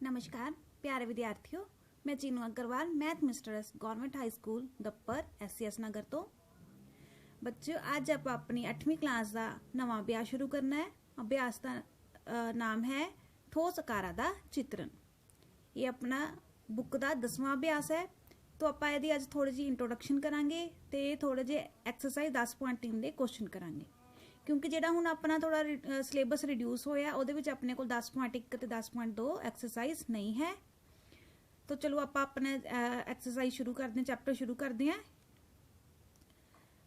नमस्कार प्यारे विद्यार्थियों, मैं Cheenu Agarwal math mistress government high school Gappar SCS Nagar तो। बच्चों अज आप अपनी 8वीं क्लास का नवा अभ्यास शुरू करना है। अभ्यास का नाम है ठोस आकारां दा चित्रण। ये अपना बुक का 10वां अभ्यास है। तो आप यदि अज थोड़ी जी इंट्रोडक्शन करांगे तो थोड़े जे एक्सरसाइज 10.3 के क्वेश्चन करांगे, क्योंकि जो हुण अपना थोड़ा सिलेबस रिड्यूस होया उहदे विच अपने कोल 10.1 ते 10.2 एक्सरसाइज नहीं है। तो चलो आप अपने एक्सरसाइज शुरू करते हैं, चैप्टर शुरू करते हैं।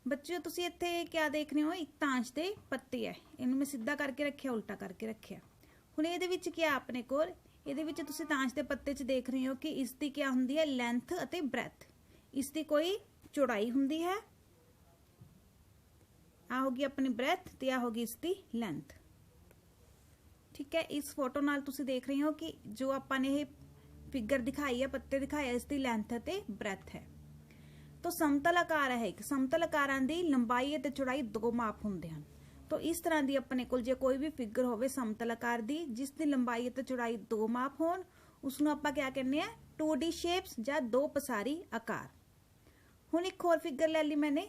बच्चों तुसी इत्थे क्या देख रहे हो, एक तांश दे पत्ते है, इन्हूं मैं सीधा करके रखिया उल्टा करके रखिया। हुण इहदे विच क्या अपने कोल इहदे विच तुसी तांश दे पत्ते च देख रहे हो कि इसकी क्या हुंदी है लेंथ अते ब्रैथ, इसकी कोई चौड़ाई हुंदी है, आ होगी अपनी ब्रैथ ते आ होगी इसकी लेंथ। ठीक है, इस फोटो नाल तुसी देख रहे हो कि जो आपां ने ये फिगर दिखाई है, पत्ते दिखाए, इसकी लेंथ ते ब्रैथ है। तो समतल आकार है, एक समतल आकारां दी लंबाई ते चौड़ाई दो माप हुंदे हन। तो इस तरह की अपने कोल जे कोई भी फिगर होवे समतल आकार दी जिसकी लंबाई ते चौड़ाई दो माप होण, उसनूं आपां क्या कहने आ 2D शेप्स या दो पसारी आकार। हुण एक होर फिगर ले ली मैंने,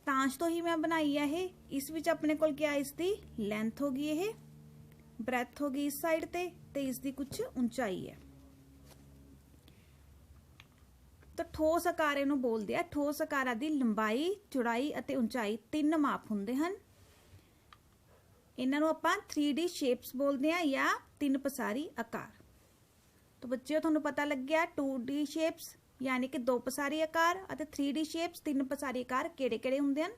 तांश तो ही मैं बनाई है ये, इस विच अपने कोल क्या इसकी लेंथ होगी, ये ब्रैथ होगी इस साइड ते इसकी कुछ ऊंचाई है। तो ठोस आकार इहनूं बोलदे आ। ठोस आकारां दी लंबाई चौड़ाई अते ऊंचाई तीन माप हुंदे हन। इन्हां नूं आपां 3D शेप्स बोलदे आ या तीन पसारी आकार। तो बच्चों तुहानूं पता लग गया 2D शेप्स यानी कि दो पसारी आकार अते 3D शेप्स तीन पसारी आकार किहड़े-किहड़े हुंदे हन।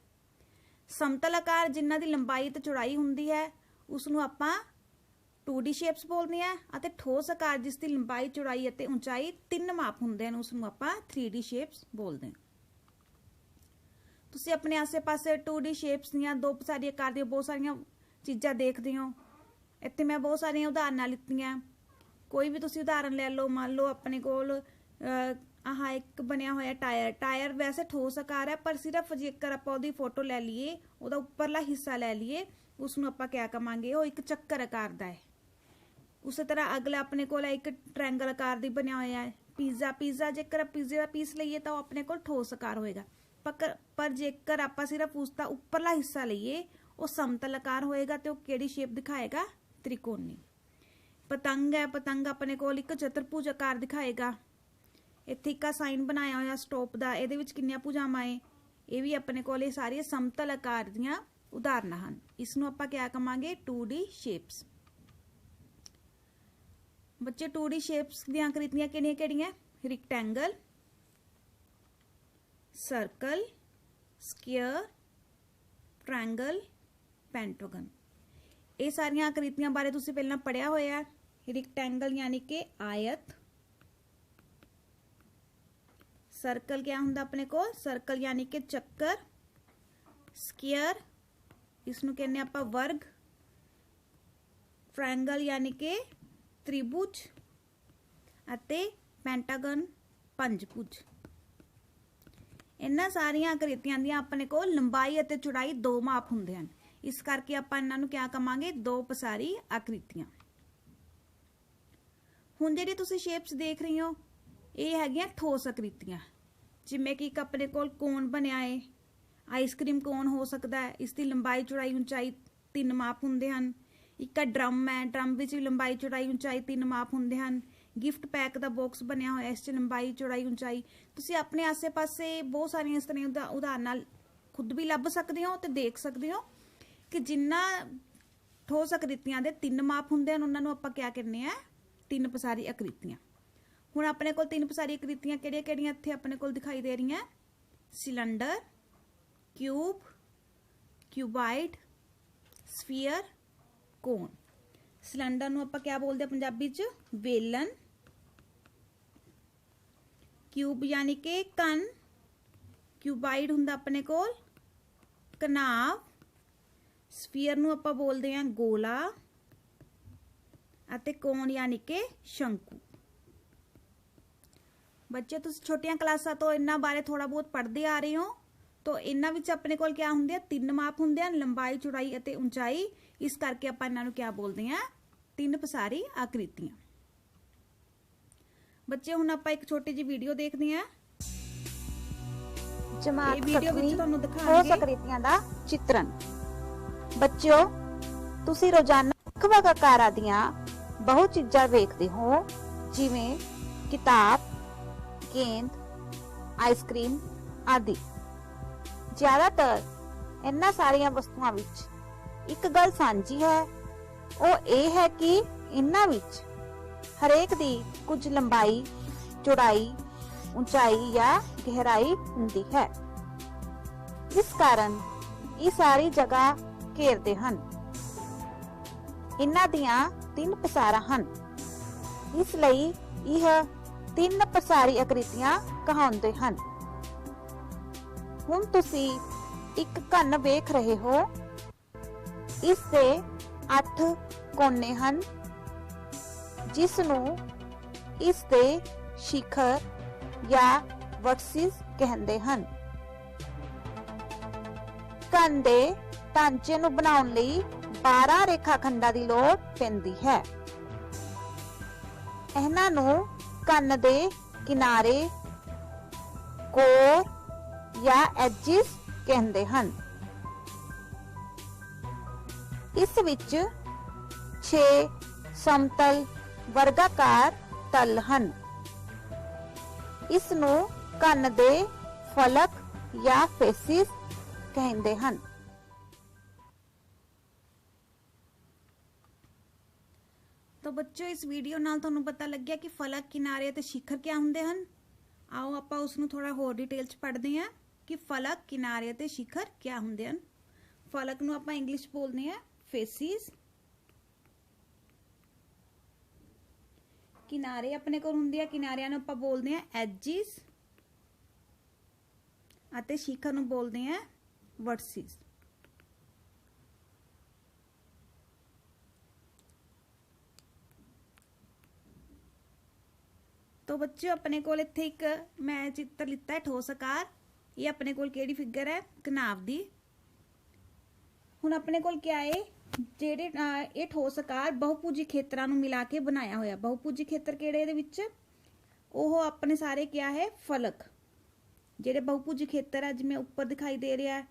समतल आकार जिन्हां दी लंबाई ते चौड़ाई हुंदी है उसनूं आपां 2D शेप्स बोलदे आ अते ठोस आकार जिस दी लंबाई चौड़ाई अते ऊंचाई तीन माप हुंदे हन उसनूं आपां 3D शेप्स बोलदे हां। तुसीं अपने आसे-पासे 2D शेप्स दीयां दो पसारी आकार दीयां बहुत सारियां चीज़ां देखदे हो। इत्थे मैं बहुत सारियां उदाहरणां लित्तियां, कोई भी तुसीं उदाहरण ले लो। मान लो अपने कोल आह एक बनया होया टायर। टायर वैसे ठोस आकार है, पर सिर्फ जेकर आपां उहदी फोटो ले लीए, उहदा उपरला हिस्सा ले लीए, उसनूं आपां क्या कहांगे वो एक चक्कर आकार दा है। उस तरह अगला अपने कोल एक ट्रायंगल आकार दी बनया होया है पिज़्ज़ा। पिज़्ज़ा जेकर पिज़्ज़े का पीस लईए तो अपने कोल ठोस आकार होएगा, पर जेकर आपां सिर्फ उसका उपरला हिस्सा लईए वो समतल आकार होएगा। तो किहड़ी शेप दिखाएगा, त्रिकोणी। पतंग है, पतंग अपने कोल एक चतुर्भुज आकार दिखाएगा। इत्थे एक साइन बनाया होया स्टॉप दा, इहदे विच किन्नियां भुजावां है, ये भी अपने कोल ये सारियां समतल आकार दीयां उदाहरणां हन। इसनूं आपां क्या कहांगे 2D शेप्स। बच्चे 2D शेप्स दीयां आकृतियां किहड़ियां-किहड़ियां, rectangle, circle, square, triangle, pentagon. ये सारियां आकृतियां बारे तुसीं पहलां पढ़िया होया। रेक्टेंगल यानी कि आयत, सर्कल क्या हुंदा अपने को, सर्कल यानी कि चक्कर, स्क्वायर इसनूं कहने आपां वर्ग, ट्रायंगल यानी कि त्रिभुज अते पेंटागन पंजभुज। इन्हां सारियां आकृतियां दी अपने को लंबाई अते चौड़ाई दो माप हुंदे हन। इस करके आपां इन्हां नूं क्या कहांगे दो पसारी आकृतियां। हुण जिहड़ी तुसीं शेप्स देख रही हो ये हैगियां ठोस आकृतियां, जिवें कि एक अपने कोल कोन बनया है, आइसक्रीम कोन हो सकता है, इसकी लंबाई चौड़ाई ऊंचाई तीन माप हुंदे हन। एक ड्रम है, ड्रम विच लंबाई चौड़ाई ऊंचाई तीन माप हुंदे हन। गिफ्ट पैक का बॉक्स बनया होया, इस लंबाई चौड़ाई ऊंचाई। तुसीं अपने आसे पासे बहुत सारियां इस तरह उदाहरणां खुद भी लभ सकदे हो ते देख सकदे हो कि जिन्ना ठोस आकृतियां दे तीन माप हुंदे हन उन्हां नूं आपां क्या कहने आ तीन पसारी आकृतियां। हुण अपने कोल तीन पसारी आकृतियां किहड़ियां-किहड़ियां इत्थे अपने कोल दिखाई दे रही हैं, सिलेंडर, क्यूब, क्यूबाइड, स्फीयर, कोन। सिलेंडर नूं आपां क्या बोलदे पंजाबी च वेलन, क्यूब यानी कि घन, क्यूबाइड हुंदा अपने कोल घनाव, स्फीयर नूं आपां बोलदे आ गोला अते कोन यानी कि शंकु। बच्चे तुसीं छोटियां क्लासां तो इन्हां बारे थोड़ा बहुत पढ़दे आ रहे हो। तो इन्हां विच अपने कोल क्या हुंदे तीन माप हुंदे हन, लंबाई चौड़ाई अते ऊंचाई। इस करके आपां इन्हां नूं क्या बोलदे आ तीन पसारी आकृतियां। ਬੱਚੇ ਹੁਣ ਆਪਾਂ ਇੱਕ ਛੋਟੀ ਜਿਹੀ ਵੀਡੀਓ ਦੇਖਦੇ ਹਾਂ। ਜਮਾਤ ਵੀਡੀਓ ਵਿੱਚ 7ਵੀਂ ਤੁਹਾਨੂੰ ਠੋਸ ਦਿਖਾਣਗੇ ਆਕ੍ਰਿਤੀਆਂ ਦਾ ਚਿੱਤਰਨ। ਬੱਚਿਓ, ਤੁਸੀਂ ਰੋਜ਼ਾਨਾ ਵੱਖ-ਵੱਖ ਆਕਾਰਾਂ ਦੀਆਂ ਬਹੁਤ ਚੀਜ਼ਾਂ ਵੇਖਦੇ ਹੋ, ਜਿਵੇਂ ਕਿਤਾਬ, ਗੇਂਦ, ਆਈਸਕ੍ਰੀਮ ਆਦਿ। ਜ਼ਿਆਦਾਤਰ ਇਹਨਾਂ ਸਾਰੀਆਂ ਵਸਤੂਆਂ ਵਿੱਚ ਇੱਕ ਗੱਲ ਸਾਂਝੀ ਹੈ, ਉਹ ਇਹ ਹੈ ਕਿ ਇਹਨਾਂ ਵਿੱਚ ਹਰੇਕ ਦੀ ਕੁਝ ਲੰਬਾਈ, ਚੌੜਾਈ, ਉਚਾਈ ਜਾਂ ਗਹਿਰਾਈ ਹੁੰਦੀ ਹੈ। ਇਸ ਕਾਰਨ ਇਹ ਸਾਰੀ ਜਗ੍ਹਾ ਘੇਰਦੇ ਹਨ। ਇਹਨਾਂ ਦੀਆਂ 3 ਪਸਾਰਾਂ ਹਨ, ਇਸ ਲਈ ਇਹ 3 ਪਸਾਰੀ ਆਕ੍ਰਿਤੀਆਂ ਕਹਾਉਂਦੇ ਹਨ। ਹੁਣ ਤੁਸੀਂ ਇੱਕ ਘਨ ਵੇਖ ਰਹੇ ਹੋ। ਇਸ ਦੇ 8 ਕੋਨੇ ਹਨ, ਜਿਸ ਨੂੰ ਇਸ ਦੇ ਸਿਖਰ ਜਾਂ ਵਰਟਿਸਿਸ ਕਹਿੰਦੇ ਹਨ। ਘਨ ਦੇ ਢਾਂਚੇ ਨੂੰ ਬਣਾਉਣ ਲਈ 12 ਰੇਖਾਖੰਡਾਂ ਦੀ ਲੋੜ ਪੈਂਦੀ ਹੈ। ਇਹਨਾਂ ਨੂੰ ਘਨ ਦੇ ਕਿਨਾਰੇ, ਕੋਰ ਜਾਂ ਐਜਿਸ ਕਹਿੰਦੇ ਹਨ। ਇਸ ਵਿੱਚ 6 ਸਮਤਲ ਵਰਗਾਕਾਰ ਤਲ ਹਨ। ਇਸ ਨੂੰ ਘਨ ਦੇ ਫਲਕ ਜਾਂ ਫੇਸਿਸ ਕਹਿੰਦੇ ਹਨ। तो बच्चों, इस वीडियो नाल ਤੁਹਾਨੂੰ ਪਤਾ ਲੱਗਿਆ ਕਿ ਫਲਕ, ਕਿਨਾਰੇ ਅਤੇ ਸਿਖਰ ਕੀ ਹੁੰਦੇ ਹਨ। ਆਓ ਆਪਾਂ ਉਸ ਨੂੰ ਥੋੜਾ ਹੋਰ ਡਿਟੇਲ ਚ ਪੜ੍ਹਦੇ ਹਾਂ ਕਿ ਫਲਕ, ਕਿਨਾਰੇ ਅਤੇ ਸਿਖਰ ਕੀ ਹੁੰਦੇ ਹਨ। ਫਲਕ ਨੂੰ ਆਪਾਂ ਇੰਗਲਿਸ਼ ਬੋਲਦੇ ਹਾਂ ਫੇਸਿਸ। ਕਿਨਾਰੇ ਆਪਣੇ ਕੋਲ ਹੁੰਦੇ ਆ, ਕਿਨਾਰਿਆਂ ਨੂੰ ਆਪਾਂ ਬੋਲਦੇ ਹਾਂ ਐਜਿਸ ਅਤੇ ਸਿਖਰ ਨੂੰ ਬੋਲਦੇ ਹਾਂ ਵਰਟਿਸਿਸ। तो बच्चों, अपने कोल इत्थे एक मैं चित्र लिता है ठोस आकार। ये अपने कोल केड़ी फिगर है? घनाव दी। हुण अपने कोल क्या है? जेड़े ये ठोस आकार बहुभुजी खेतरां नूं मिला के बनाया होया। बहुभुजी खेतर केड़े इहदे विच? ओह अपने सारे क्या है? फलक। जेड़े बहुभुजी खेतर है जिवें उपर दिखाई दे रहा है,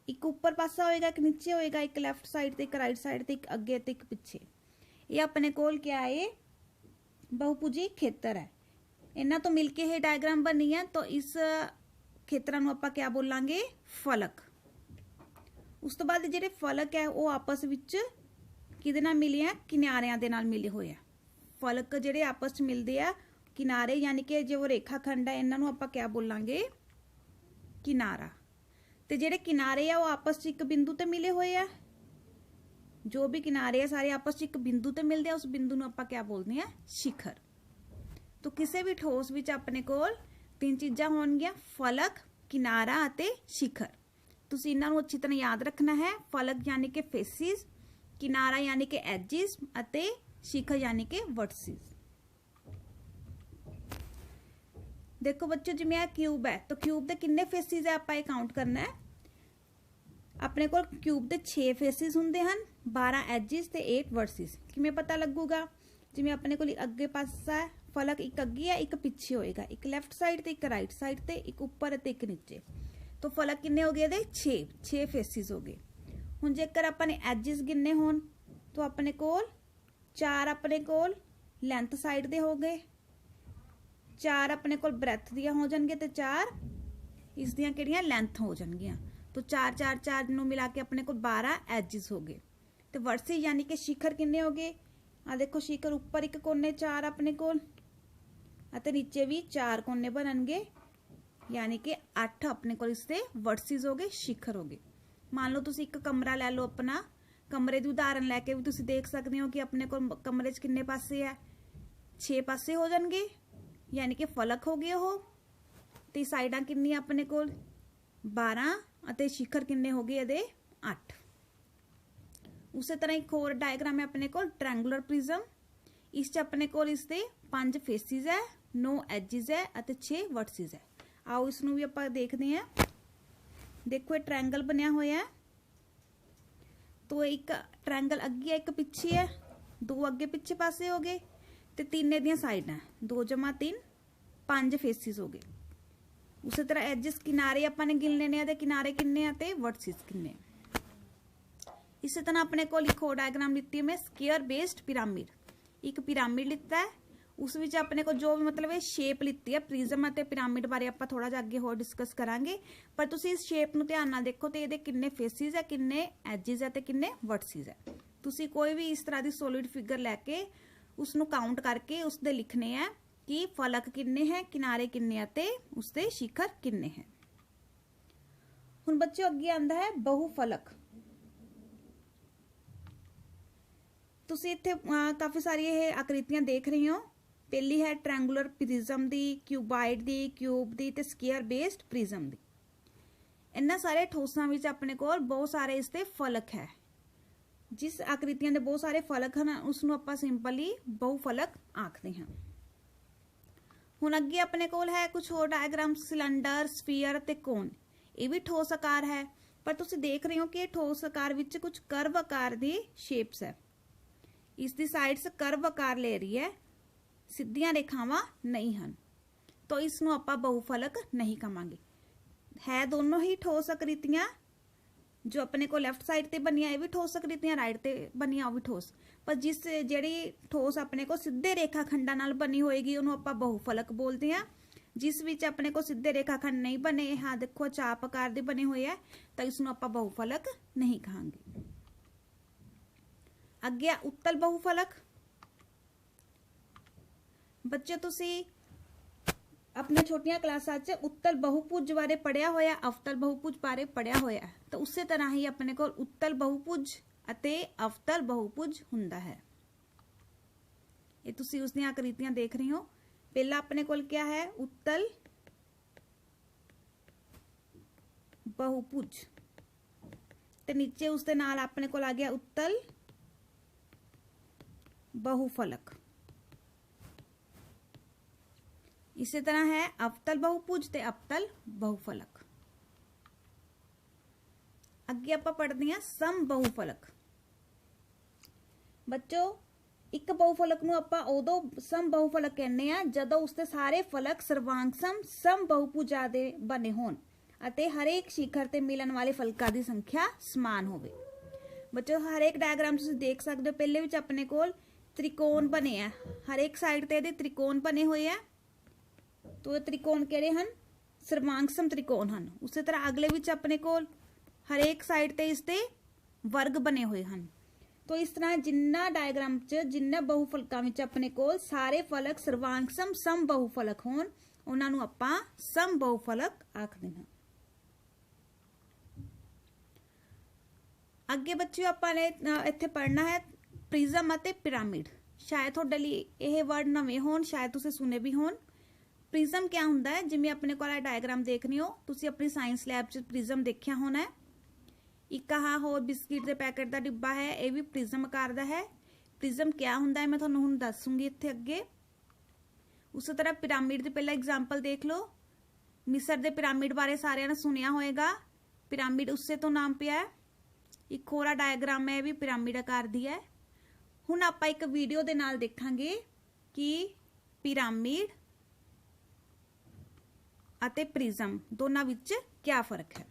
एक उपर पासा होएगा, एक नीचे होएगा, एक लैफ्ट साइड ते, एक राइट साइड ते, एक अगे ते, एक पिछे। ये अपने कोल क्या है? बहुभुजी खेतर है। इन्हां तो मिल के ही डायग्राम बनी है, तो इस खेतरां नूं आपां क्या बोलांगे? फलक। उस तो बाद जिहड़े फलक है वो आपस विच किहदे नाल मिले हैं? किनारियां दे नाल मिले होए आ। फलक जिहड़े आपस च मिलदे आ, किनारे यानी कि जो रेखाखंड है इन्हां नूं आपां क्या बोलांगे? किनारा। ते जिहड़े किनारे आ वो आपस च एक बिंदु ते मिले होए आ। जो भी किनारे आ सारे आपस च एक बिंदु ते मिलदे आ, उस बिंदु नूं आपां क्या बोलदे आ? शिखर। तो किसी भी ठोस विच अपने कोल 3 चीज़ां होणगियां, फलक, किनारा अते शिखर। तुसीं इन्हां नूं अच्छी तरह याद रखना है। फलक यानी कि फेसिस, किनारा यानी कि एजिस अते शिखर यानी कि वर्टिसिस। देखो बच्चों, जिवें आ क्यूब है, तो क्यूब दे किन्ने फेसिस है आपां काउंट करना है। अपने कोल क्यूब दे 6 फेसिस हुंदे हन, 12 एजिस ते 8 वर्टिसिस। किवें पता लगूगा? जिवें अपने कोल अगे पासा है, फलक एक अगे है, एक पिछे होएगा, एक लैफ्ट साइड ते, एक राइट साइड ते, एक उपर ते, एक नीचे। तो फलक किन्ने हो गए? 6 फेसिस हो गए। हुण जेकर अपने एजिस गिनने होण तो अपने कोल 4 अपने कोल लेंथ साइड दे हो गए, 4 अपने कोल ब्रैथ दियां हो जाणगे ते 4 इस दियां किहड़ियां? लेंथ हो जाणगियां। तो 4 4 4 नूं मिला के अपने कोल 12 एजिस हो गए। ते वर्टिसिस यानी कि शिखर किन्ने हो गए? आ देखो, शिखर उपर एक कोने 4 अपने कोल अते नीचे भी 4 कोने बननगे, यानी कि 8 अपने कोल इसदे वर्टिसिस हो गए, शिखर हो गए। मान लो तुसीं एक कमरा लै लो अपना, कमरे दी उदाहरण लैके भी तुसीं देख सकदे हो कि अपने कोल कमरे च किन्ने पासे है? 6 पासे हो जाणगे, यानी कि फलक हो गए ओह। ते साइडां किन्नियां अपने कोल? 12 अते शिखर किन्ने हो गए इहदे? 8। उसे तरह एक होर डायग्राम है अपने कोल ट्रायंगुलर प्रिज्म। इस च अपने कोल इसदे 5 फेसिस है, 9 एजिस है अते 6 वर्टिसिस है। आओ इसनूं भी आपां देखदे हां। देखो, ये ट्रायंगल बनिया होया है, तो एक ट्रायंगल अगे है, एक पिछे है, 2 अगे पिछे पासे हो गए, ਤੇ 3 ਇਹਦੀਆਂ ਸਾਈਡਾਂ 2 ਜਮਾ 3 5 ਫੇਸਿਸ ਹੋ ਗਏ। ਉਸੇ ਤਰ੍ਹਾਂ ਐਜਸ ਕਿਨਾਰੇ ਆਪਾਂ ਨੇ ਗਿਣ ਲੈਣੇ ਆ ਤੇ ਕਿਨਾਰੇ ਕਿੰਨੇ ਆ ਤੇ ਵਰਟਿਸਿਸ ਕਿੰਨੇ ਆ। ਇਸੇ ਤਰ੍ਹਾਂ ਆਪਣੇ ਕੋਲ ਇੱਕ ਹੋਰ ਡਾਇਗਰਾਮ ਲਿੱਤੀ ਹੈ ਮੈਂ ਸਕੁਅਰ ਬੇਸਡ ਪਿਰਾਮਿਡ। ਇੱਕ ਪਿਰਾਮਿਡ ਲਿੱਤਾ ਹੈ, ਉਸ ਵਿੱਚ ਆਪਣੇ ਕੋਲ ਜੋ ਵੀ ਮਤਲਬ ਇਹ ਸ਼ੇਪ ਲਿੱਤੀ ਹੈ ਪ੍ਰਿਜ਼ਮ ਅਤੇ ਪਿਰਾਮਿਡ ਬਾਰੇ ਆਪਾਂ ਥੋੜਾ ਜਿਹਾ ਅੱਗੇ ਹੋਰ ਡਿਸਕਸ ਕਰਾਂਗੇ, ਪਰ ਤੁਸੀਂ ਇਸ ਸ਼ੇਪ ਨੂੰ ਧਿਆਨ ਨਾਲ ਦੇਖੋ ਤੇ ਇਹਦੇ ਕਿੰਨੇ ਫੇਸਿਸ ਹੈ, ਕਿੰਨੇ ਐਜਸ ਹੈ ਤੇ ਕਿੰਨੇ ਵਰਟਿਸਿਸ ਹੈ। ਤੁਸੀਂ ਕੋਈ ਵੀ ਇਸ ਤਰ੍ਹਾਂ ਦੀ ਸੋਲਿਡ ਫਿਗਰ ਲੈ ਕੇ ਉਸ ਨੂੰ ਕਾਊਂਟ ਕਰਕੇ ਉਸ ਦੇ ਲਿਖਣੇ ਆ ਕਿ ਫਲਕ ਕਿੰਨੇ ਹੈ, ਕਿਨਾਰੇ ਕਿੰਨੇ ਆ ਤੇ ਉਸ ਦੇ ਸ਼ਿਖਰ ਕਿੰਨੇ ਹੈ। ਹੁਣ ਬੱਚਿਓ ਅੱਗੇ ਆਂਦਾ ਹੈ ਬਹੁ ਫਲਕ। ਤੁਸੀਂ ਇੱਥੇ ਕਾਫੀ ਸਾਰੀ ਇਹ ਆਕ੍ਰਿਤੀਆਂ ਦੇਖ ਰਹੇ ਹੋ। ਪਹਿਲੀ ਹੈ ਟ੍ਰਾਇੰਗੂਲਰ ਪ੍ਰਿਜ਼ਮ ਦੀ, ਕਿਊਬਾਇਡ ਦੀ, ਕਿਊਬ ਦੀ ਤੇ ਸਕੁਅਰ ਬੇਸਡ ਪ੍ਰਿਜ਼ਮ ਦੀ। ਇਹਨਾਂ ਸਾਰੇ ਠੋਸਾਂ ਵਿੱਚ ਆਪਣੇ ਕੋਲ ਬਹੁਤ ਸਾਰੇ ਇਸ ਦੇ ਫਲਕ ਹੈ। ਜਿਸ ਆਕ੍ਰਿਤੀਆਂ ਦੇ ਬਹੁਤ ਸਾਰੇ ਫਲਕ ਹਨ ਉਸ ਨੂੰ ਆਪਾਂ ਸਿੰਪਲੀ ਬਹੁ ਫਲਕ ਆਖਦੇ ਹਾਂ। ਹੁਣ ਅੱਗੇ ਆਪਣੇ ਕੋਲ ਹੈ ਕੁਝ ਹੋਰ ਡਾਇਗਰਾਮ, ਸਿਲੰਡਰ, ਸਫੀਅਰ ਤੇ ਕੋਨ। ਇਹ ਵੀ ਠੋਸ ਆਕਾਰ ਹੈ, ਪਰ ਤੁਸੀਂ ਦੇਖ ਰਹੇ ਹੋ ਕਿ ਇਹ ਠੋਸ ਆਕਾਰ ਵਿੱਚ ਕੁਝ ਕਰਵ ਆਕਾਰ ਦੀ ਸ਼ੇਪਸ ਹੈ। ਇਸ ਦੀ ਸਾਈਡਸ ਕਰਵ ਆਕਾਰ ਲੈ ਰਹੀ ਹੈ, ਸਿੱਧੀਆਂ ਰੇਖਾਵਾਂ ਨਹੀਂ ਹਨ, ਤਾਂ ਇਸ ਨੂੰ ਆਪਾਂ ਬਹੁਫਲਕ ਨਹੀਂ ਕਹਾਂਗੇ। ਹੈ ਦੋਨੋਂ ਹੀ ਠੋਸ ਆਕ੍ਰਿਤੀਆਂ, ਜੋ ਆਪਣੇ ਕੋਲ ਲੈਫਟ ਸਾਈਡ ਤੇ ਬਣੀਆਂ ਇਹ ਵੀ ਠੋਸ ਆਕ੍ਰਿਤੀਆਂ, ਰਾਈਟ ਤੇ ਬਣੀਆਂ ਉਹ ਵੀ ਠੋਸ, ਪਰ ਜਿਹੜੀ ਠੋਸ ਆਪਣੇ ਕੋਲ ਸਿੱਧੇ ਰੇਖਾ ਖੰਡਾਂ ਨਾਲ ਬਣੀ ਹੋਏਗੀ ਉਹਨੂੰ ਆਪਾਂ ਬਹੁਫਲਕ ਬੋਲਦੇ ਹਾਂ। ਜਿਸ ਵਿੱਚ ਆਪਣੇ ਕੋਲ ਸਿੱਧੇ ਰੇਖਾ ਖੰਡ ਨਹੀਂ ਬਣੇ, ਹਾਂ ਦੇਖੋ ਚਾਪ ਆਕਾਰ ਦੇ ਬਣੇ ਹੋਏ ਆ, ਤਾਂ ਇਸ ਨੂੰ ਆਪਾਂ ਬਹੁਫਲਕ ਨਹੀਂ ਕਹਾਂਗੇ। ਅੱਗੇ ਉੱਤਲ ਬਹੁਫਲਕ। ਬੱਚੇ ਤੁਸੀਂ ਆਪਣੇ ਛੋਟੀਆਂ ਕਲਾਸਾਂ 'ਚ ਉੱਤਲ ਬਹੁਭੁਜ ਬਾਰੇ ਪੜਿਆ ਹੋਇਆ, ਅਵਤਲ ਬਹੁਭੁਜ ਬਾਰੇ ਪੜਿਆ ਹੋਇਆ, ਤਾਂ ਉਸੇ ਤਰ੍ਹਾਂ ਹੀ ਆਪਣੇ ਕੋਲ ਉੱਤਲ ਬਹੁਭੁਜ ਅਤੇ ਅਵਤਲ ਬਹੁਭੁਜ ਹੁੰਦਾ ਹੈ। ਇਹ ਤੁਸੀਂ ਉਸ ਦੀਆਂ ਆਕ੍ਰਿਤੀਆਂ ਦੇਖ ਰਹੇ ਹੋ। ਪਹਿਲਾ ਆਪਣੇ ਕੋਲ क्या है, उत्तल बहुभुज, ਤੇ ਨੀਚੇ ਉਸ ਦੇ ਨਾਲ ਆਪਣੇ ਕੋਲ ਆ ਗਿਆ ਉੱਤਲ बहुफलक। इसी तरह है अवतल बहुभुज ते अवतल बहुफलक। ਅੱਗੇ ਆਪਾਂ ਪੜ੍ਹਦੇ ਹਾਂ ਸਮ ਬਹੁਫਲਕ। ਬੱਚੋ ਇੱਕ ਬਹੁਫਲਕ ਨੂੰ ਆਪਾਂ ਉਦੋਂ ਸਮ ਬਹੁਫਲਕ ਕਹਿੰਦੇ ਆ ਜਦੋਂ ਉਸਦੇ ਸਾਰੇ ਫਲਕ ਸਰਵਾਂਗਸਮ ਸਮ ਬਹੁਭੁਜਾਂ ਦੇ ਬਣੇ ਹੋਣ ਅਤੇ ਹਰੇਕ ਸ਼ਿਖਰ ਤੇ ਮਿਲਣ ਵਾਲੇ ਫਲਕਾਂ ਦੀ ਸੰਖਿਆ ਸਮਾਨ ਹੋਵੇ। ਬੱਚੋ ਹਰੇਕ ਡਾਇਗਰਾਮ ਤੁਸੀਂ ਦੇਖ ਸਕਦੇ ਹੋ, ਪਹਿਲੇ ਵਿੱਚ ਆਪਣੇ ਕੋਲ त्रिकोण बने हैं, हर एक साइड ते त्रिकोण बने हुए हैं, तो त्रिकोण किहड़े हन, सर्वांगसम त्रिकोण हन। उसी तरह अगले विच अपने कोल हर एक साइड ते इसते वर्ग बने हुए हन। तो इस तरह जिन्ना डायग्राम च जिन्ना बहुफलकां विच अपने कोल सारे फलक सर्वांगसम सम बहुफलक होण उन्हां नूं आपां सम बहुफलक आखदे हां। अगे बच्चों आपां ने इत्थे पढ़ना है ਪ੍ਰਿਜ਼ਮ ਅਤੇ ਪਿਰਾਮਿਡ। ਸ਼ਾਇਦ ਤੁਹਾਡੇ ਲਈ ਇਹ ਵਰਡ ਨਵੇਂ ਹੋਣ, ਸ਼ਾਇਦ ਤੁਸੀਂ ਸੁਨੇ ਵੀ ਹੋਣ। ਪ੍ਰਿਜ਼ਮ ਕੀ ਹੁੰਦਾ ਹੈ, ਜਿਵੇਂ ਆਪਣੇ ਕੋਲ ਇਹ ਡਾਇਗਰਾਮ ਦੇਖ ਰਹੇ ਹੋ, ਤੁਸੀਂ ਆਪਣੀ ਸਾਇੰਸ ਲੈਬ 'ਚ ਪ੍ਰਿਜ਼ਮ ਦੇਖਿਆ ਹੋਣਾ ਹੈ। ਇੱਕ ਆਹ ਹੋਰ ਬਿਸਕਿਟ ਦੇ ਪੈਕੇਟ ਦਾ ਡਿੱਬਾ ਹੈ, ਇਹ ਵੀ ਪ੍ਰਿਜ਼ਮ ਆਕਾਰ ਦਾ ਹੈ। ਪ੍ਰਿਜ਼ਮ ਕੀ ਹੁੰਦਾ ਹੈ ਮੈਂ ਤੁਹਾਨੂੰ ਹੁਣ ਦੱਸੂਗੀ ਇੱਥੇ ਅੱਗੇ। ਉਸੇ ਤਰ੍ਹਾਂ ਪਿਰਾਮਿਡ ਦੀ ਪਹਿਲਾ ਐਗਜ਼ਾਮਪਲ ਦੇਖ ਲਓ। ਮਿਸਰ ਦੇ ਪਿਰਾਮਿਡ ਬਾਰੇ ਸਾਰਿਆਂ ਨੇ ਸੁਣਿਆ ਹੋਏਗਾ, ਪਿਰਾਮਿਡ ਉਸੇ ਤੋਂ ਨਾਮ ਪਿਆ ਹੈ। ਇੱਕ ਹੋਰ ਡਾਇਗਰਾਮ ਹੈ, ਇਹ ਵੀ ਪਿਰਾਮਿਡ ਆਕਾਰ ਦੀ ਹੈ। ਹੁਣ ਆਪਾਂ ਇੱਕ ਵੀਡੀਓ ਦੇ ਨਾਲ ਦੇਖਾਂਗੇ ਕਿ ਪਿਰਾਮਿਡ ਅਤੇ ਪ੍ਰਿਜ਼ਮ ਦੋਨਾਂ ਵਿੱਚ ਕੀ ਫਰਕ ਹੈ।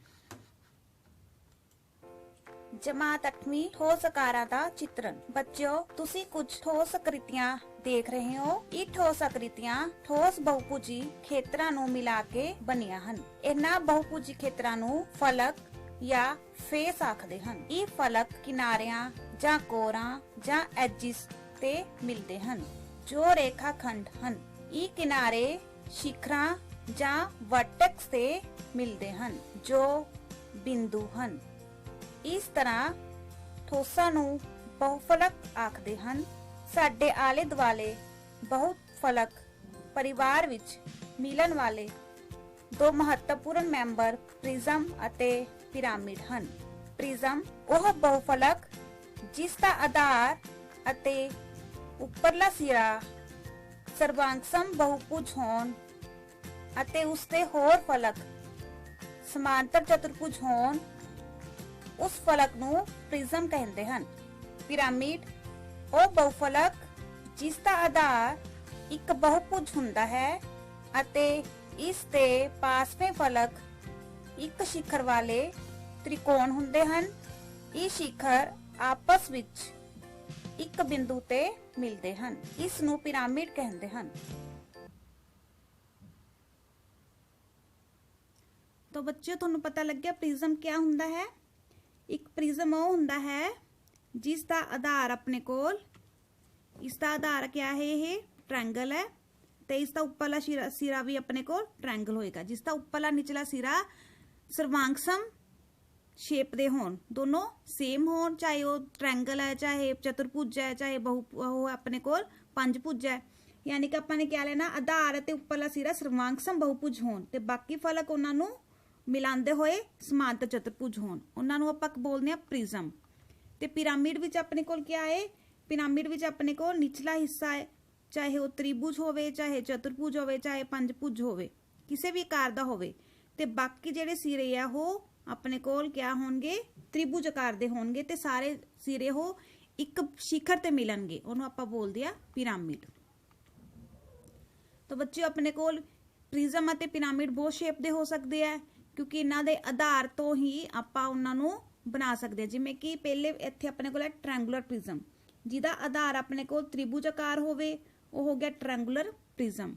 ਜਮਾਤ 8ਵੀਂ ਠੋਸ ਆਕਾਰਾਂ ਦਾ ਚਿੱਤਰਨ। ਬੱਚਿਓ ਤੁਸੀਂ ਕੁਝ ਠੋਸ ਆਕ੍ਰਿਤੀਆਂ ਦੇਖ ਰਹੇ ਹੋ। ਇਹ ਠੋਸ ਆਕ੍ਰਿਤੀਆਂ ਠੋਸ ਬਹੁਭੁਜੀ ਖੇਤਰਾਂ ਨੂੰ ਮਿਲਾ ਕੇ ਬਣੀਆਂ ਹਨ। ਇਹਨਾਂ ਬਹੁਭੁਜੀ ਖੇਤਰਾਂ ਨੂੰ ਫਲਕ ਜਾਂ ਫੇਸ ਆਖਦੇ ਹਨ। ਇਹ ਫਲਕ ਕਿਨਾਰਿਆਂ ਜਾਂ ਕੋਰਾਂ ਜਾਂ ਐਜਿਸ ਤੇ ਮਿਲਦੇ ਹਨ ਜੋ ਰੇਖਾ ਖੰਡ ਹਨ। ਇਹ ਕਿਨਾਰੇ ਸ਼ਿਖਰਾਂ ਜਾਂ ਵਰਟੈਕਸ ਤੇ ਮਿਲਦੇ ਹਨ ਜੋ ਬਿੰਦੂ ਹਨ। ਇਸ ਤਰ੍ਹਾਂ ਠੋਸਾਂ ਨੂੰ ਬਹੁਫਲਕ ਆਖਦੇ ਹਨ। ਸਾਡੇ ਆਲੇ ਦੁਆਲੇ ਬਹੁਤ ਫਲਕ ਪਰਿਵਾਰ ਵਿੱਚ ਮਿਲਣ ਵਾਲੇ ਦੋ ਮਹੱਤਵਪੂਰਨ ਮੈਂਬਰ ਪ੍ਰਿਜ਼ਮ ਅਤੇ ਪਿਰਾਮਿਡ ਹਨ। ਪ੍ਰਿਜ਼ਮ ਉਹ ਬਹੁਫਲਕ ਜਿਸ ਦਾ ਆਧਾਰ ਅਤੇ ਉੱਪਰਲਾ ਸਿਰਾ ਸਰਵਾਂਗਸਮ ਬਹੁਭੁਜ ਹੋਣ ਅਤੇ ਉਸ ਦੇ ਹੋਰ ਫਲਕ ਸਮਾਂਤਰ ਚਤੁਰਭੁਜ ਹੋਣ, ਉਸ ਫਲਕ ਨੂੰ ਪ੍ਰਿਜ਼ਮ ਕਹਿੰਦੇ ਹਨ। ਪਿਰਾਮਿਡ ਉਹ ਬਹੁਫਲਕ ਜਿਸ ਦਾ ਆਧਾਰ ਇੱਕ ਬਹੁਭੁਜ ਹੁੰਦਾ ਹੈ ਅਤੇ ਇਸ ਦੇ ਪਾਸਵੇਂ ਫਲਕ ਇੱਕ ਸਿਖਰ ਵਾਲੇ ਤ੍ਰਿਕੋਣ ਹੁੰਦੇ ਹਨ। ਇਹ ਸਿਖਰ ਆਪਸ ਵਿੱਚ ਇੱਕ ਬਿੰਦੂ ਤੇ ਮਿਲਦੇ ਹਨ। ਇਸ ਨੂੰ ਪਿਰਾਮਿਡ ਕਹਿੰਦੇ ਹਨ। तो बच्चों ਤੁਹਾਨੂੰ पता लग गया प्रिज्म क्या ਹੁੰਦਾ है। एक प्रिज्म ਉਹ ਹੁੰਦਾ है जिस ਦਾ आधार अपने ਕੋਲ, ਇਸ ਦਾ आधार क्या है, ਇਹ ट्रायंगल है ਤੇ ਇਸ ਦਾ ਉੱਪਰਲਾ ਸਿਰਾ ਵੀ ਆਪਣੇ ਕੋਲ ट्रायंगल ਹੋਏਗਾ, ਜਿਸ ਦਾ ਉੱਪਰਲਾ ਨਿਚਲਾ ਸਿਰਾ ਸਰਵਾਂਗਸਮ शेप ਦੇ ਹੋਣ, ਦੋਨੋਂ सेम ਹੋਣ, ਚਾਹੇ ਉਹ ट्रायंगल है, चाहे चतुर्भुज है, चाहे ਉਹ ਆਪਣੇ ਕੋਲ ਪੰਜਭੁਜ ਹੈ। ਯਾਨੀ ਕਿ ਆਪਾਂ ਨੇ ਕਿਹਾ ਲੈਣਾ ਆਧਾਰ ਅਤੇ ਉੱਪਰਲਾ ਸਿਰਾ ਸਰਵਾਂਗਸਮ ਬਹੁਭੁਜ ਹੋਣ ਤੇ ਬਾਕੀ ਫਲਕ ਉਹਨਾਂ ਨੂੰ ਮਿਲਾਉਂਦੇ ਹੋਏ ਸਮਾਂਤਰ ਚਤੁਰਭੁਜ ਹੋਣ, ਉਹਨਾਂ ਨੂੰ ਆਪਾਂ ਬੋਲਦੇ ਆ ਪ੍ਰਿਜ਼ਮ। ਤੇ ਪਿਰਾਮਿਡ ਵਿੱਚ ਆਪਣੇ ਕੋਲ ਕੀ ਹੈ, ਪਿਰਾਮਿਡ ਵਿੱਚ ਆਪਣੇ ਕੋਲ ਨਿਚਲਾ ਹਿੱਸਾ ਹੈ, ਚਾਹੇ ਉਹ ਤ੍ਰਿਭੁਜ ਹੋਵੇ, ਚਾਹੇ ਚਤੁਰਭੁਜ ਹੋਵੇ, ਚਾਹੇ ਪੰਜਭੁਜ ਹੋਵੇ, ਕਿਸੇ ਵੀ ਆਕਾਰ ਦਾ ਹੋਵੇ ਤੇ ਬਾਕੀ ਜਿਹੜੇ ਸਿਰੇ ਆ ਉਹ ਆਪਣੇ ਕੋਲ ਕਿਆ ਹੋਣਗੇ, ਤ੍ਰਿਭੁਜ ਆਕਾਰ ਦੇ ਹੋਣਗੇ ਤੇ ਸਾਰੇ ਸਿਰੇ ਉਹ ਇੱਕ ਸਿਖਰ ਤੇ ਮਿਲਣਗੇ, ਉਹਨੂੰ ਆਪਾਂ ਬੋਲਦੇ ਆ ਪਿਰਾਮਿਡ। ਤਾਂ ਬੱਚਿਓ ਆਪਣੇ ਕੋਲ ਪ੍ਰਿਜ਼ਮ ਅਤੇ ਪਿਰਾਮਿਡ ਬਹੁਤ ਸ਼ੇਪ ਦੇ ਹੋ ਸਕਦੇ ਆ, ਕਿਉਂਕਿ ਇਹਨਾਂ ਦੇ ਆਧਾਰ ਤੋਂ ਹੀ ਆਪਾਂ ਉਹਨਾਂ ਨੂੰ ਬਣਾ ਸਕਦੇ ਹਾਂ। ਜਿਵੇਂ ਕਿ ਪਹਿਲੇ ਇੱਥੇ ਆਪਣੇ ਕੋਲ ਹੈ ਟ੍ਰਾਇੰਗੂਲਰ ਪ੍ਰਿਜ਼ਮ, ਜਿਹਦਾ ਆਧਾਰ ਆਪਣੇ ਕੋਲ ਤ੍ਰਿਭੁਜ ਆਕਾਰ ਹੋਵੇ, ਉਹ ਹੋ ਗਿਆ ਟ੍ਰਾਇੰਗੂਲਰ ਪ੍ਰਿਜ਼ਮ।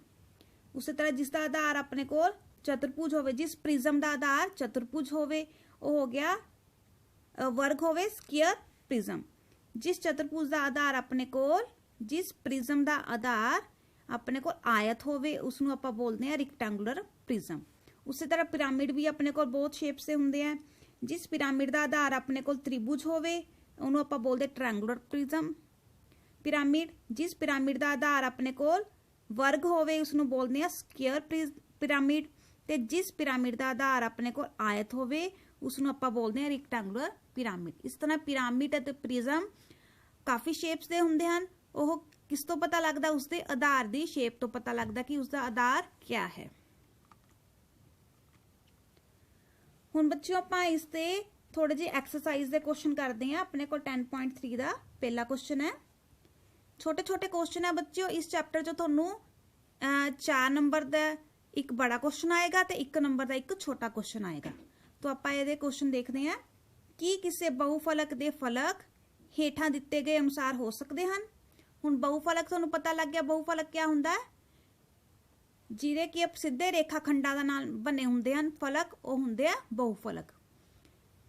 ਉਸੇ ਤਰ੍ਹਾਂ ਜਿਸ ਦਾ ਆਧਾਰ ਆਪਣੇ ਕੋਲ ਚਤੁਰਭੁਜ ਹੋਵੇ, ਜਿਸ ਪ੍ਰਿਜ਼ਮ ਦਾ ਆਧਾਰ ਚਤੁਰਭੁਜ ਹੋਵੇ, ਉਹ ਹੋ ਗਿਆ ਵਰਗ ਹੋਵੇ ਸਕੁਅਰ ਪ੍ਰਿਜ਼ਮ। ਜਿਸ ਚਤੁਰਭੁਜ ਦਾ ਆਧਾਰ ਆਪਣੇ ਕੋਲ, ਜਿਸ ਪ੍ਰਿਜ਼ਮ ਦਾ ਆਧਾਰ ਆਪਣੇ ਕੋਲ ਆਇਤ ਹੋਵੇ, ਉਸ ਨੂੰ ਆਪਾਂ ਬੋਲਦੇ ਆ ਰੈਕਟੈਂਗੂਲਰ ਪ੍ਰਿਜ਼ਮ। ਉਸੇ ਤਰ੍ਹਾਂ ਪਿਰਾਮਿਡ ਵੀ ਆਪਣੇ ਕੋਲ ਬਹੁਤ ਸ਼ੇਪਸ ਦੇ ਹੁੰਦੇ ਆ। ਜਿਸ ਪਿਰਾਮਿਡ ਦਾ ਆਧਾਰ ਆਪਣੇ ਕੋਲ ਤ੍ਰਿਭੁਜ ਹੋਵੇ, ਉਹਨੂੰ ਆਪਾਂ ਬੋਲਦੇ ਟ੍ਰਾਇੰਗੂਲਰ ਪ੍ਰਿਜ਼ਮ ਪਿਰਾਮਿਡ। ਜਿਸ ਪਿਰਾਮਿਡ ਦਾ ਆਧਾਰ ਆਪਣੇ ਕੋਲ ਵਰਗ ਹੋਵੇ, ਉਸ ਨੂੰ ਬੋਲਦੇ ਆ ਸਕੁਅਰ ਪਿਰਾਮਿਡ। ਤੇ ਜਿਸ ਪਿਰਾਮਿਡ ਦਾ ਆਧਾਰ ਆਪਣੇ ਕੋਲ ਆਇਤ ਹੋਵੇ, ਉਸ ਨੂੰ ਆਪਾਂ ਬੋਲਦੇ ਆ ਰੈਕਟੈਂਗੂਲਰ ਪਿਰਾਮਿਡ। ਇਸ ਤਰ੍ਹਾਂ ਪਿਰਾਮਿਡ ਅਤੇ ਪ੍ਰਿਜ਼ਮ ਕਾਫੀ ਸ਼ੇਪਸ ਦੇ ਹੁੰਦੇ ਹਨ। ਉਹ ਕਿਸ ਤੋਂ ਪਤਾ ਲੱਗਦਾ, ਉਸਦੇ ਆਧਾਰ ਦੀ ਸ਼ੇਪ ਤੋਂ ਪਤਾ ਲੱਗਦਾ ਕਿ ਉਸਦਾ ਆਧਾਰ ਕਿਆ ਹੈ। ਹੁਣ ਬੱਚਿਓ ਆਪਾਂ ਇਸ ਤੇ ਥੋੜੇ ਜਿਹੇ ਐਕਸਰਸਾਈਜ਼ ਦੇ ਕੁਐਸਚਨ ਕਰਦੇ ਆ। ਆਪਣੇ ਕੋਲ 10.3 ਦਾ ਪਹਿਲਾ ਕੁਐਸਚਨ ਹੈ। ਛੋਟੇ ਛੋਟੇ ਕੁਐਸਚਨ ਹੈ ਬੱਚਿਓ। ਇਸ ਚੈਪਟਰ 'ਚ ਤੁਹਾਨੂੰ 4 ਨੰਬਰ ਦਾ ਇੱਕ ਬੜਾ ਕੁਐਸਚਨ ਆਏਗਾ ਤੇ 1 ਨੰਬਰ ਦਾ ਇੱਕ ਛੋਟਾ ਕੁਐਸਚਨ ਆਏਗਾ। तो ਆਪਾਂ ਇਹਦੇ ਕੁਐਸਚਨ ਦੇਖਦੇ ਹਾਂ ਕਿ ਕਿਸੇ ਬਹੁਫਲਕ ਦੇ ਫਲਕ ਹੇਠਾਂ ਦਿੱਤੇ ਗਏ ਅਨੁਸਾਰ ਹੋ ਸਕਦੇ ਹਨ। ਹੁਣ ਬਹੁਫਲਕ ਤੁਹਾਨੂੰ ਪਤਾ ਲੱਗ ਗਿਆ, ਬਹੁਫਲਕ ਕੀ ਹੁੰਦਾ ਹੈ, ਜਿਹੜੇ ਕਿ ਸਿੱਧੇ ਰੇਖਾ ਖੰਡਾਂ ਦਾ ਨਾਲ ਬਣੇ ਹੁੰਦੇ ਹਨ ਫਲਕ, ਉਹ ਹੁੰਦੇ ਆ ਬਹੁਫਲਕ।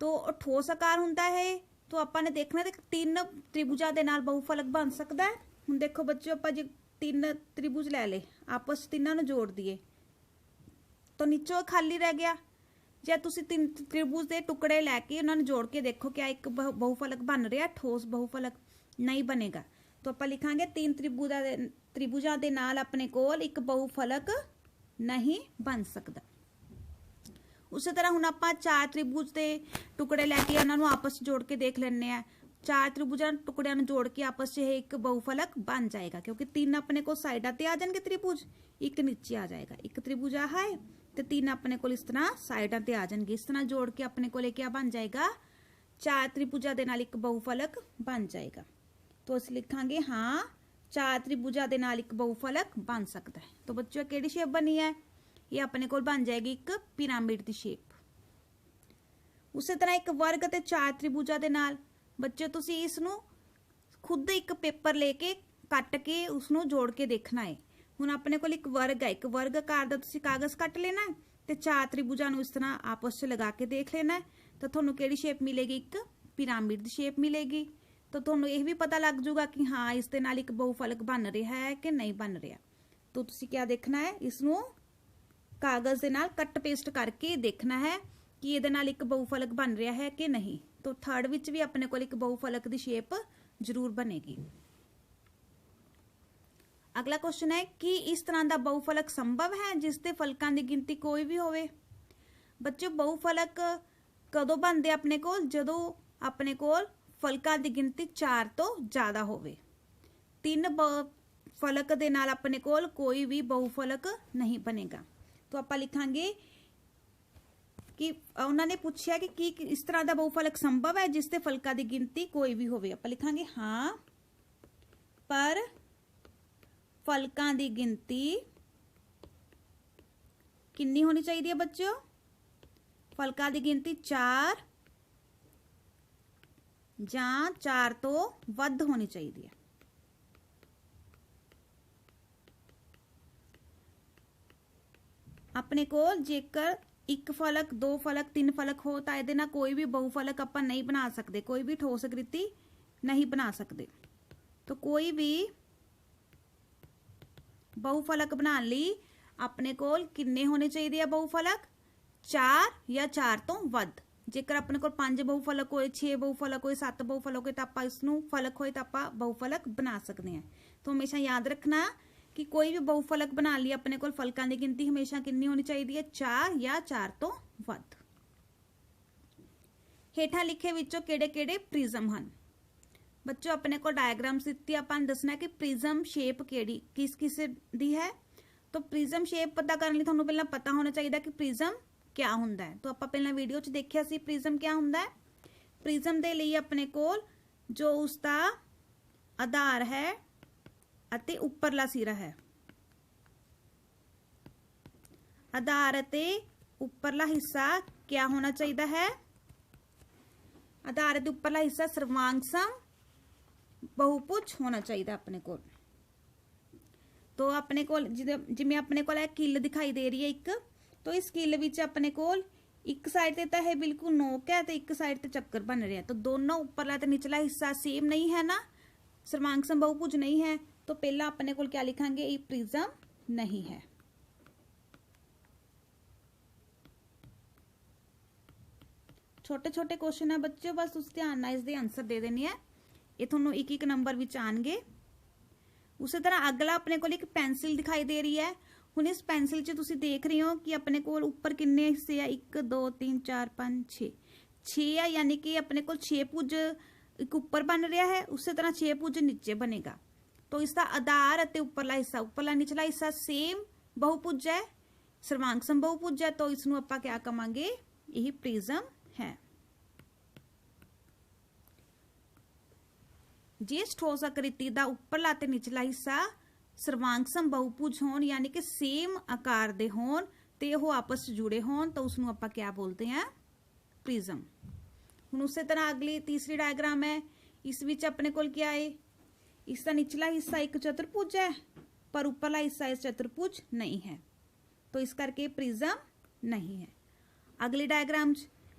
तो ठोस आकार ਹੁੰਦਾ है। तो ਆਪਾਂ ਨੇ ਦੇਖਣਾ ਤੇ 3 त्रिभुजां ਦੇ ਨਾਲ ਬਹੁਫਲਕ ਬਣ ਸਕਦਾ ਹੈ। ਹੁਣ ਦੇਖੋ ਬੱਚਿਓ, ਆਪਾਂ ਜੇ 3 त्रिभुज ਲੈ ਲੇ, ਆਪਸ ਵਿੱਚ ਤਿੰਨਾਂ ਨੂੰ ਜੋੜ ਦਈਏ ਤਾਂ ਨੀਚੋਂ ਖਾਲੀ ਰਹਿ ਗਿਆ। ਜੇ ਤੁਸੀਂ 3 त्रिभुज ਦੇ ਟੁਕੜੇ ਲੈ ਕੇ ਉਹਨਾਂ ਨੂੰ ਜੋੜ ਕੇ ਦੇਖੋ ਕਿ ਇੱਕ ਬਹੁਫਲਕ ਬਣ ਰਿਹਾ, ਠੋਸ ਬਹੁਫਲਕ ਨਹੀਂ ਬਣੇਗਾ। तो ਆਪਾਂ ਲਿਖਾਂਗੇ 3 त्रिभुजां ਦੇ ਨਾਲ ਆਪਣੇ ਕੋਲ ਇੱਕ ਬਹੁਫਲਕ ਨਹੀਂ ਬਣ ਸਕਦਾ। ਉਸੇ ਤਰ੍ਹਾਂ ਹੁਣ ਆਪਾਂ 4 त्रिभुज ਦੇ ਟੁਕੜੇ ਲੈ ਕੇ ਉਹਨਾਂ ਨੂੰ ਆਪਸ ਵਿੱਚ ਜੋੜ ਕੇ ਦੇਖ ਲੈਣੇ ਆ। 4 त्रिभुजां ਟੁਕੜਿਆਂ ਨੂੰ ਜੋੜ ਕੇ ਆਪਸ ਵਿੱਚ ਇਹ ਇੱਕ ਬਹੁਫਲਕ ਬਣ ਜਾਏਗਾ, ਕਿਉਂਕਿ 3 ਆਪਣੇ ਕੋਲ ਸਾਈਡਾਂ ਤੇ ਆ ਜਾਣਗੇ त्रिभुज, ਇੱਕ ਨੀਚੇ ਆ ਜਾਏਗਾ। ਇੱਕ त्रिभुज ਆ ਹੈ ਤੇ 3 ਆਪਣੇ ਕੋਲ ਇਸ ਤਰ੍ਹਾਂ ਸਾਈਡਾਂ ਤੇ ਆ ਜਾਣਗੇ। ਇਸ ਤਰ੍ਹਾਂ ਜੋੜ ਕੇ ਆਪਣੇ ਕੋਲ ਕੀ ਬਣ ਜਾਏਗਾ, 4 त्रिभुजां ਦੇ ਨਾਲ ਇੱਕ ਬਹੁਫਲਕ ਬਣ ਜਾਏਗਾ। तो ਅਸੀਂ ਲਿਖਾਂਗੇ ਹਾਂ 4 त्रिभुजां ਦੇ ਨਾਲ ਇੱਕ बहुफलक ਬਣ ਸਕਦਾ ਹੈ। तो ਬੱਚਿਓ ਕਿਹੜੀ ਸ਼ੇਪ ਬਣੀ ਹੈ, ਇਹ ਆਪਣੇ ਕੋਲ ਬਣ ਜਾਏਗੀ ਇੱਕ ਪਿਰਾਮਿਡ ਦੀ ਸ਼ੇਪ। ਉਸੇ ਤਰ੍ਹਾਂ ਇੱਕ ਵਰਗ ਅਤੇ 4 त्रिभुजां ਦੇ ਨਾਲ ਬੱਚਿਓ ਤੁਸੀਂ ਇਸ ਨੂੰ ਖੁਦ ਇੱਕ ਪੇਪਰ ਲੈ ਕੇ ਕੱਟ ਕੇ ਉਸ ਨੂੰ ਜੋੜ ਕੇ ਦੇਖਣਾ ਹੈ। ਹੁਣ ਆਪਣੇ ਕੋਲ ਇੱਕ ਵਰਗ ਹੈ, ਇੱਕ ਵਰਗ ਆਕਾਰ ਦਾ ਤੁਸੀਂ ਕਾਗਜ਼ ਕੱਟ ਲੈਣਾ ਤੇ 4 त्रिभुजां ਨੂੰ ਇਸ ਤਰ੍ਹਾਂ ਆਪਸ ਵਿੱਚ ਲਗਾ ਕੇ ਦੇਖ ਲੈਣਾ, ਤਾਂ ਤੁਹਾਨੂੰ ਕਿਹੜੀ ਸ਼ੇਪ ਮਿਲੇਗੀ, ਇੱਕ ਪਿਰਾਮਿਡ ਦੀ ਸ਼ੇਪ ਮਿਲੇਗੀ। तो ਤੁਹਾਨੂੰ ਇਹ ਵੀ ਪਤਾ ਲੱਗ ਜਾਊਗਾ ਕਿ ਹਾਂ ਇਸ ਦੇ ਨਾਲ ਇੱਕ ਬਹੁਫਲਕ ਬਣ ਰਿਹਾ ਹੈ ਕਿ ਨਹੀਂ ਬਣ ਰਿਹਾ। तो ਤੁਸੀਂ ਕੀ ਦੇਖਣਾ ਹੈ, ਇਸ ਨੂੰ ਕਾਗਜ਼ ਦੇ ਨਾਲ ਕੱਟ ਪੇਸਟ ਕਰਕੇ ਦੇਖਣਾ ਹੈ ਕਿ ਇਹਦੇ ਨਾਲ ਇੱਕ ਬਹੁਫਲਕ ਬਣ ਰਿਹਾ ਹੈ ਕਿ ਨਹੀਂ। तो ਥਰਡ ਵਿੱਚ ਵੀ ਆਪਣੇ ਕੋਲ ਇੱਕ ਬਹੁਫਲਕ ਦੀ ਸ਼ੇਪ ਜ਼ਰੂਰ ਬਣੇਗੀ। ਅਗਲਾ ਕੁਐਸਚਨ ਹੈ ਕਿ ਇਸ ਤਰ੍ਹਾਂ ਦਾ ਬਹੁਫਲਕ ਸੰਭਵ ਹੈ ਜਿਸ ਦੇ ਫਲਕਾਂ ਦੀ ਗਿਣਤੀ ਕੋਈ ਵੀ ਹੋਵੇ। ਬੱਚੋ ਬਹੁਫਲਕ ਕਦੋਂ ਬਣਦੇ ਆਪਣੇ ਕੋਲ, ਜਦੋਂ ਆਪਣੇ ਕੋਲ ਫਲਕਾਂ ਦੀ ਗਿਣਤੀ 4 ਤੋਂ ਜ਼ਿਆਦਾ ਹੋਵੇ। 3 ਫਲਕ ਦੇ ਨਾਲ ਆਪਣੇ ਕੋਲ ਕੋਈ ਵੀ ਬਹੁਫਲਕ ਨਹੀਂ ਬਣੇਗਾ। तो ਆਪਾਂ ਲਿਖਾਂਗੇ ਕਿ ਉਹਨਾਂ ਨੇ ਪੁੱਛਿਆ ਕਿ ਕੀ ਇਸ ਤਰ੍ਹਾਂ ਦਾ ਬਹੁਫਲਕ ਸੰਭਵ ਹੈ ਜਿਸ ਦੇ ਫਲਕਾਂ ਦੀ ਗਿਣਤੀ ਕੋਈ ਵੀ ਹੋਵੇ। ਆਪਾਂ ਲਿਖਾਂਗੇ ਹਾਂ, ਪਰ फलकां दी गिनती कितनी होनी चाहिए बच्चों? फलकां दी गिनती 4 जां 4 तो वध होनी चाहिए। अपने कोल जेकर एक फलक, 2 फलक, 3 फलक हो तो ये कोई भी बहुफलक आप नहीं बना सकते, कोई भी ठोस आकृति नहीं बना सकते। तो कोई भी बहुफलक बनाने लई अपने कोल किन्ने होने चाहिए बहुफलक? 4 या 4 तो वध। जेकर अपने कोल 5 बहुफलक होए, 6 बहुफलक होए, 7 बहुफलक होए तो आप इसनूं फलक होए तो आप बहुफलक बना सकते हैं। तो हमेशा याद रखना कि कोई भी बहुफलक बना लिया अपने कोल फलकां दी गिनती हमेशा कितनी होनी चाहिए? 4 या 4 तो वध। हेठा लिखे विचों किहड़े-किहड़े प्रिज्म हन? बच्चों अपने को डायग्राम्स दित्ती, आपां दसना कि प्रिज्म शेप केड़ी किस किस दी है। तो प्रिज्म शेप पता करने लई तुहानूं पहलां पता होना चाहिए कि प्रिज्म क्या हुंदा है। तो आपां पहलां वीडियो च देखिया सी प्रिज्म क्या हुंदा है। प्रिज्म दे लई अपने कोल जो उसका आधार है अते उपरला सिरा है, आधार अते उपरला हिस्सा क्या होना चाहिए है? आधार अते उपरला हिस्सा सर्वांगसम बहुभुज होना चाहिए अपने को। तो अपने को जिवें अपने को किल दिखाई दे रही है एक, तो इस किल विच अपने को एक साइड ते तो है बिल्कुल नोक है, तो एक साइड ते चक्कर बन रहा है। तो दोनों उपरला ते निचला हिस्सा सेम नहीं है ना, सर्वांगसम बहुभुज नहीं है। तो पहला अपने को क्या लिखांगे? ये प्रिज्म नहीं है। छोटे छोटे क्वेश्चन है बच्चों, बस उस ध्यान नाल इसके आंसर दे देने हैं। ये थोनों एक एक नंबर विच आएंगे। उसी तरह अगला अपने को एक पेंसिल दिखाई दे रही है। हुण इस पेंसिल च तुसीं देख रहे हो कि अपने को ऊपर किन्ने हिस्से है? 1 2 3 4 5 6 है, यानी कि अपने को 6 भुज एक ऊपर बन रहा है, उसी तरह 6 भुज नीचे बनेगा। तो इसका आधार अते उपरला हिस्सा, उपरला निचला हिस्सा सेम बहुभुज है, सर्वांगसम बहुभुज है। तो इसनूं आपां क्या कहांगे? यही प्रिज्म है। जिस ठोस आकृति का उपरला ते निचला हिस्सा सर्वांगसम बहुभुज होण, यानी कि सेम आकार दे होण ते ओह आपस च जुड़े होण, तो उसनूं आपां क्या बोलते हैं? प्रिज्म। हुण उसी तरह अगली तीसरी डायग्राम है। इस विच अपने कोल क्या है? इसका निचला हिस्सा एक चतुर्भुज है पर उपरला हिस्सा इस चतुर्भुज नहीं है, तो इस करके प्रिज्म नहीं है। अगली डायग्राम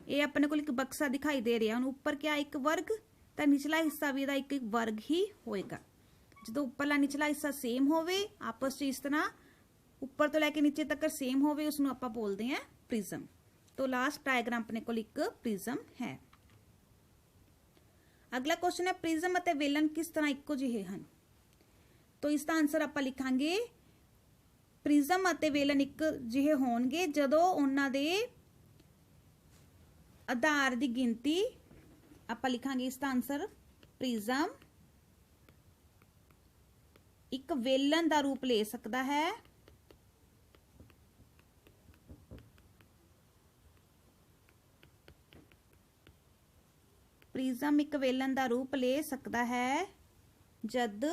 ये अपने को एक बक्सा दिखाई दे रहा है। ऊपर क्या एक वर्ग, तो निचला हिस्सा भी एक वर्ग ही होएगा। जो उपरला निचला हिस्सा सेम होवे, आपस में इस तरह ऊपर तो लैके नीचे तक सेम होवे, उसनूं आपां बोलते हैं प्रिज्म। तो लास्ट डायग्राम अपने को एक प्रिज्म है। अगला क्वेश्चन है प्रिज्म अते वेलन किस तरह इक्को जिहे हन? तो इसका आंसर आपां लिखांगे प्रिज्म अते वेलन एक जिहे होणगे जदों उन्हां दे आधार दी गिनती, आपां लिखांगे इसका आंसर प्रिज्म एक वेलन दा रूप ले सकता है प्रिज्म एक वेलन दा रूप ले सकता है जद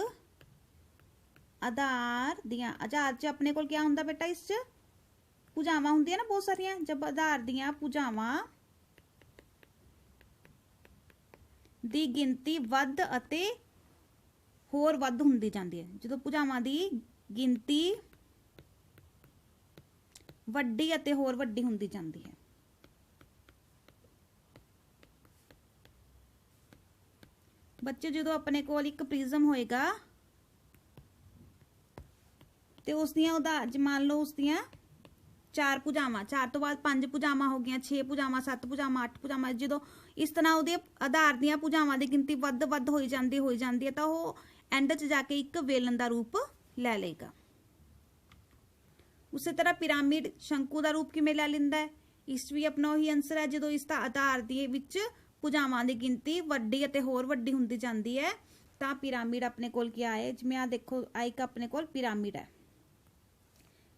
आधार दियां, आधार च अपने कोल क्या हुंदा बेटा? इस च भुजावां हुंदियां ना बहुत सारियां। जब आधार दियां भुजावां दी गिनती वध अते होर वध हुंदी जांदी है। जदों भुजावां दी गिनती वड्डी अते होर वड्डी हुंदी जांदी है। बच्चे जो अपने कोल एक प्रिज्म होएगा तो उसदियां उदाहरण मान लो उसदियां 4 भुजावां, 4 तो बाद 5 भुजावां हो गई, 6 भुजावां, 7 भुजावां, 8 भुजावां। जो इस तरह उहदे आधार दियां भुजावां दी गिनती वध वध होई जांदी है तो वो एंड च जाके एक वेलन दा रूप लै लेगा। उसी तरह पिरामिड शंकु दा रूप किवें लै लैंदा है? इस भी अपना वही आंसर है। जो इसका आधार दे विच भुजावां दी गिनती वड्डी अते होर वड्डी हुंदी जांदी है तो पिरामिड अपने कोल क्या है? जिवें आ देखो एक अपने कोल पिरामिड है।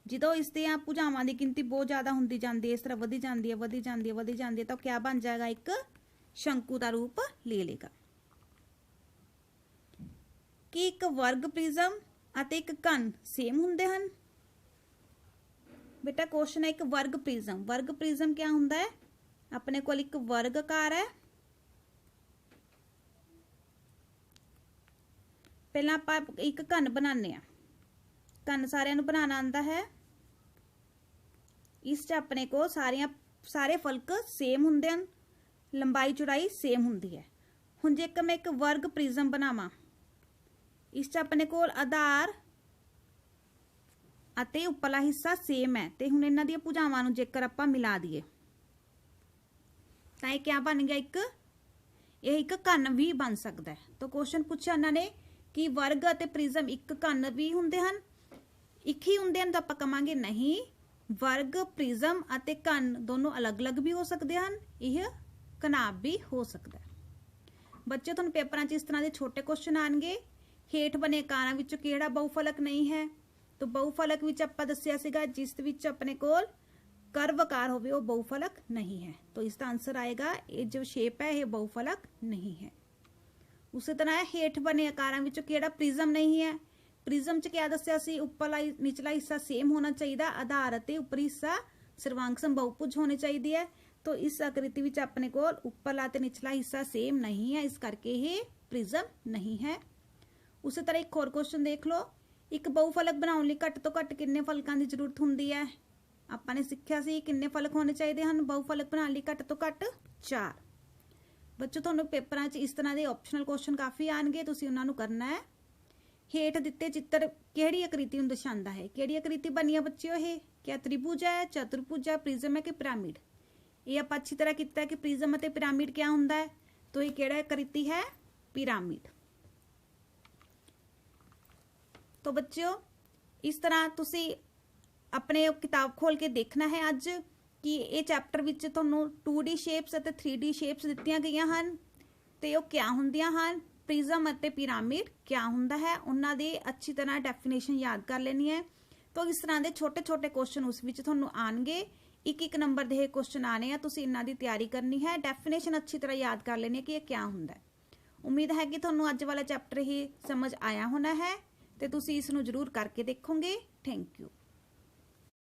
जो इस भुजावां की गिनती बहुत ज्यादा होंदी जाती है, इस तरह वधी जाती है, वधी जाती है, वधी जाती है, तो क्या बन जाएगा? एक शंकु का रूप ले लेगा। कि एक वर्ग प्रिज्म ਅਤੇ ਇੱਕ ਘਨ ਸੇਮ ਹੁੰਦੇ ਹਨ। बेटा क्वेश्चन है एक वर्ग प्रिज्म क्या हुंदा है? अपने कोल एक वर्ग आकार है। पहला आप एक घन बनाने आ, घन सारिਆਂ ਨੂੰ बनाना आंदा है। इस च अपने को सारे फलक सेम हुंदे हन, लंबाई चौड़ाई सेम हुंदी है। हुण जेकर मैं एक वर्ग प्रिज्म बनावां, इस च अपने कोल आधार ਅਤੇ ਉੱਪਰਲਾ ਹਿੱਸਾ ਸੇਮ ਹੈ ਤੇ ਹੁਣ ਇਹਨਾਂ ਦੀਆਂ ਭੁਜਾਵਾਂ ਨੂੰ ਜੇਕਰ ਆਪਾਂ ਮਿਲਾ ਦਈਏ ਤਾਂ ਇਹ ਕੀ ਬਣ ਗਿਆ? ਇਹ ਇੱਕ ਘਨ ਵੀ ਬਣ ਸਕਦਾ ਹੈ। ਤਾਂ ਕੁਐਸਚਨ ਪੁੱਛਿਆ ਇਹਨਾਂ ਨੇ ਕਿ ਵਰਗ ਅਤੇ ਪ੍ਰਿਜ਼ਮ ਇੱਕ ਘਨ ਵੀ ਹੁੰਦੇ ਹਨ, ਇੱਕ ਹੀ ਹੁੰਦੇ ਹਨ? ਤਾਂ ਆਪਾਂ ਕਹਾਂਗੇ ਨਹੀਂ, ਵਰਗ ਪ੍ਰਿਜ਼ਮ ਅਤੇ ਘਨ ਦੋਨੋਂ ਅਲੱਗ-ਅਲੱਗ ਵੀ ਹੋ ਸਕਦੇ ਹਨ, ਇਹ ਘਨਾਭ ਵੀ ਹੋ ਸਕਦਾ ਹੈ। ਬੱਚੇ ਤੁਹਾਨੂੰ ਪੇਪਰਾਂ 'ਚ ਇਸ ਤਰ੍ਹਾਂ ਦੇ ਛੋਟੇ ਕੁਐਸਚਨ ਆਣਗੇ। ਹੇਠ ਬਣੇ ਆਕਾਰਾਂ ਵਿੱਚੋਂ ਕਿਹੜਾ ਬਹੁਫਲਕ ਨਹੀਂ ਹੈ? तो बहुफलक विच आपां दस्सिया सीगा जिस विच अपने कोल कर्व आकार होवे वो बहुफलक नहीं है। तो इसका आंसर आएगा ये जो शेप है ये बहुफलक नहीं है। उसी तरह हेठ बने आकारां विचों किहड़ा प्रिज्म नहीं है? प्रिज्म च क्या दस्सिया सी? उपरला निचला हिस्सा सेम होना चाहिए, आधार अते उपरी हिस्सा सर्वांग बहुभुज होनी चाहिए है। तो इस आकृति विच अपने कोल उपरला ते निचला हिस्सा सेम नहीं है, इस करके ये प्रिज्म नहीं है। उसी तरह एक होर क्वेश्चन देख लो, एक बहुफलक बनाने लिए घट तो घट कितने फलकों की जरूरत होंदी है? आपने सीखा सी कितने फलक होने चाहिए हैं बहुफलक बनाने लिए? घट तो घट 4। बच्चों तुहानूं पेपरां 'च इस तरह के ऑप्शनल क्वेश्चन काफ़ी आएंगे, तुसीं उन्हां नूं करना है। हेठ दिते चित्र किहड़ी आकृति नूं दर्शांदा है? किहड़ी आकृति बनी है बच्चों? ये क्या त्रिभुज है, चतुर्भुज है, प्रिज्म है कि पिरामिड? ये आपां अच्छी तरह किया कि प्रिज्म अते पिरामिड क्या हुंदा है? तो ये किहड़ा आकृति है? पिरामिड। तो बच्चों इस तरह तुसी अपने किताब खोल के देखना है अज कि ये चैप्टर विच तुहानूं 2D शेप्स अते 3D शेप्स दित्तियां गईयां हन ते वो क्या हुंदियां हन, प्रिज्म अते पिरामिड क्या हुंदा है, उन्हां दी अच्छी तरह डेफिनेशन याद कर लेनी है। तो इस तरह के छोटे छोटे क्वेश्चन उस विच तुहानूं आउणगे, एक नंबर दे क्वेश्चन आने हैं, तुसीं इन्हां दी तैयारी करनी है, डेफिनेशन अच्छी तरह याद कर लेनी है कि ये क्या हुंदा है। उम्मीद है कि तुहानूं अज वाला चैप्टर ही समझ आया होना है ते तुसीं इस नूं जरूर करके देखोगे। Thank you.